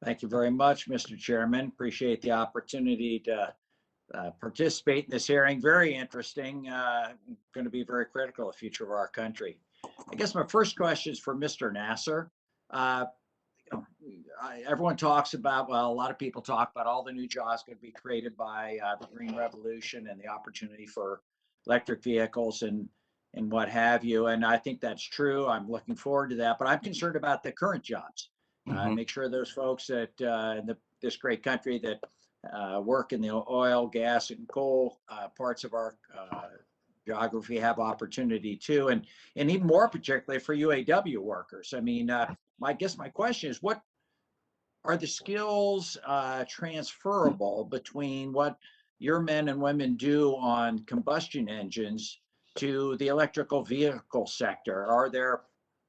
Thank you very much, Mr. Chairman. Appreciate the opportunity to participate in this hearing. Very interesting. Going to be very critical of the future of our country. I guess my first question is for Mr. Nasser. Uh, Everyone talks about, well, a lot of people talk about all the new jobs going to be created by the green revolution and the opportunity for electric vehicles and what have you. And I think that's true. I'm looking forward to that. But I'm concerned about the current jobs. Mhm. Make sure those folks that in this great country that work in the oil, gas, and coal parts of our geography have opportunity too, and even more particularly for UAW workers. I mean, I guess my question is, what are the skills transferable between what your men and women do on combustion engines to the electrical vehicle sector?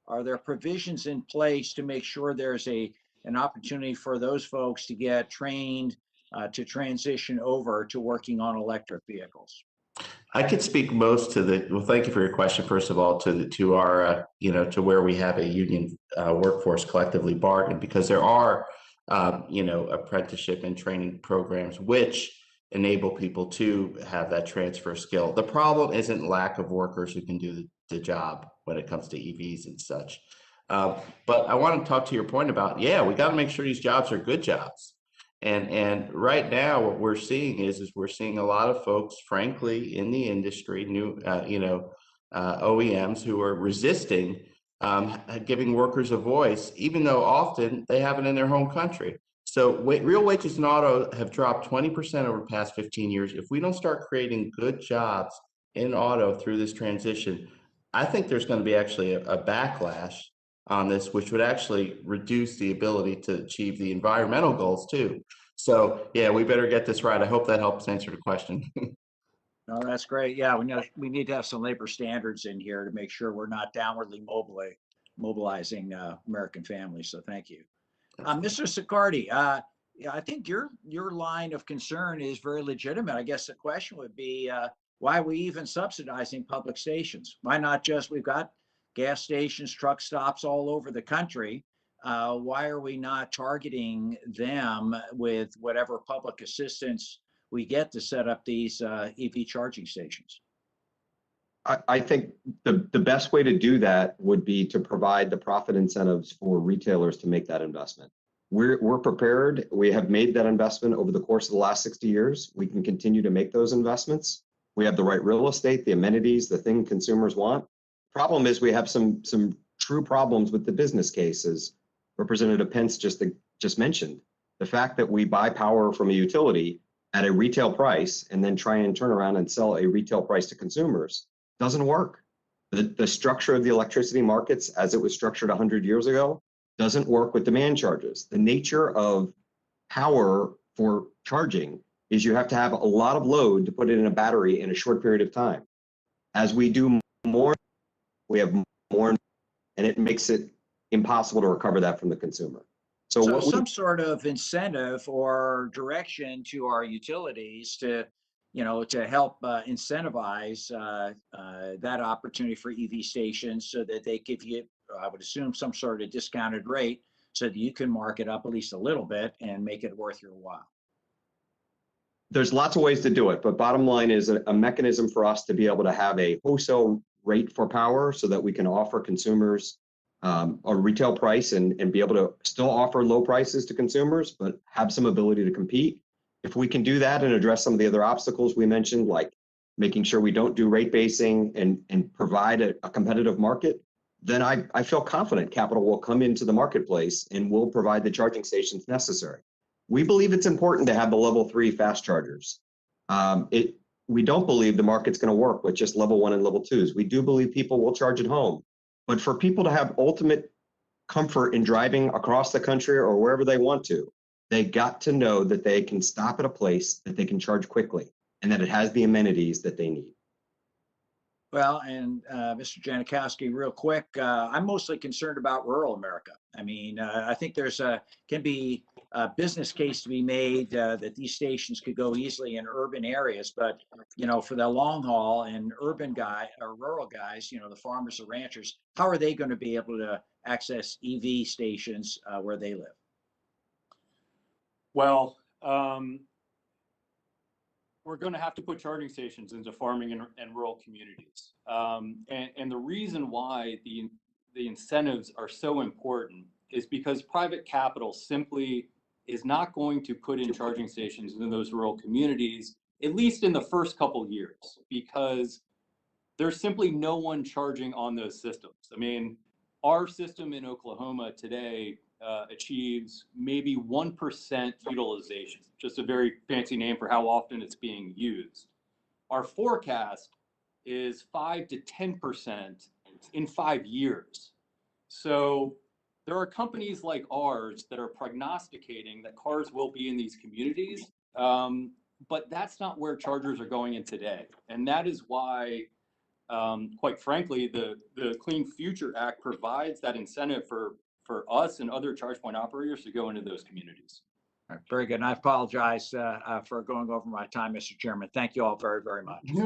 Are there provisions in place to make sure there's an opportunity for those folks to get trained to transition over to working on electric vehicles? I could speak most to the, well, thank you for your question, first of all, to our, to where we have a union workforce collectively bargained, because there are, apprenticeship and training programs which enable people to have that transfer skill. The problem isn't lack of workers who can do the job when it comes to EVs and such. But I want to talk to your point about, yeah, we got to make sure these jobs are good jobs. And right now, what we're seeing is we're seeing a lot of folks, frankly, in the industry, new OEMs who are resisting giving workers a voice, even though often they have it in their home country. So real wages in auto have dropped 20% over the past 15 years. If we don't start creating good jobs in auto through this transition, I think there's going to be actually a backlash on this, which would actually reduce the ability to achieve the environmental goals too. So yeah, we better get this right. I hope that helps answer the question. No, that's great. Yeah, we need to have some labor standards in here to make sure we're not downwardly mobilizing American families. So thank you. Mr. Sicardi, yeah, I think your line of concern is very legitimate. I guess the question would be, why are we even subsidizing public stations? Why not just, we've got gas stations, truck stops all over the country. Why are we not targeting them with whatever public assistance we get to set up these EV charging stations? I think the best way to do that would be to provide the profit incentives for retailers to make that investment. We're prepared. We have made that investment over the course of the last 60 years. We can continue to make those investments. We have the right real estate, the amenities, the thing consumers want. Problem is we have some true problems with the business cases. Representative Pence just mentioned the fact that we buy power from a utility at a retail price and then try and turn around and sell a retail price to consumers doesn't work. The structure of the electricity markets as it was structured 100 years ago doesn't work with demand charges. The nature of power for charging is you have to have a lot of load to put it in a battery in a short period of time. As we do more, we have more, and it makes it impossible to recover that from the consumer. So some sort of incentive or direction to our utilities to help incentivize that opportunity for EV stations, so that they give you, I would assume, some sort of discounted rate so that you can mark it up at least a little bit and make it worth your while. There's lots of ways to do it, but bottom line is a mechanism for us to be able to have a wholesale rate for power so that we can offer consumers a retail price and be able to still offer low prices to consumers, but have some ability to compete. If we can do that and address some of the other obstacles we mentioned, like making sure we don't do rate basing and provide a competitive market, then I feel confident capital will come into the marketplace and will provide the charging stations necessary. We believe it's important to have the level 3 fast chargers. We don't believe the market's going to work with just level 1 and level 2s. We do believe people will charge at home, but for people to have ultimate comfort in driving across the country or wherever they want to, they got to know that they can stop at a place that they can charge quickly and that it has the amenities that they need. Well, and Mr. Janikowski, real quick, I'm mostly concerned about rural America. I mean, I think can be a business case to be made that these stations could go easily in urban areas, but for the long haul and urban guy or rural guys, the farmers or ranchers, how are they going to be able to access EV stations where they live? Well, we're going to have to put charging stations into farming and rural communities. And the reason why the incentives are so important is because private capital simply is not going to put in charging stations in those rural communities, at least in the first couple years, because there's simply no one charging on those systems. I mean, our system in Oklahoma today achieves maybe 1% utilization, just a very fancy name for how often it's being used. Our forecast is 5 to 10% in 5 years. So there are companies like ours that are prognosticating that cars will be in these communities, but that's not where chargers are going in today. And that is why, quite frankly, the Clean Future Act provides that incentive for us and other charge point operators to go into those communities. All right, very good. And I apologize for going over my time, Mr. Chairman. Thank you all very, very much.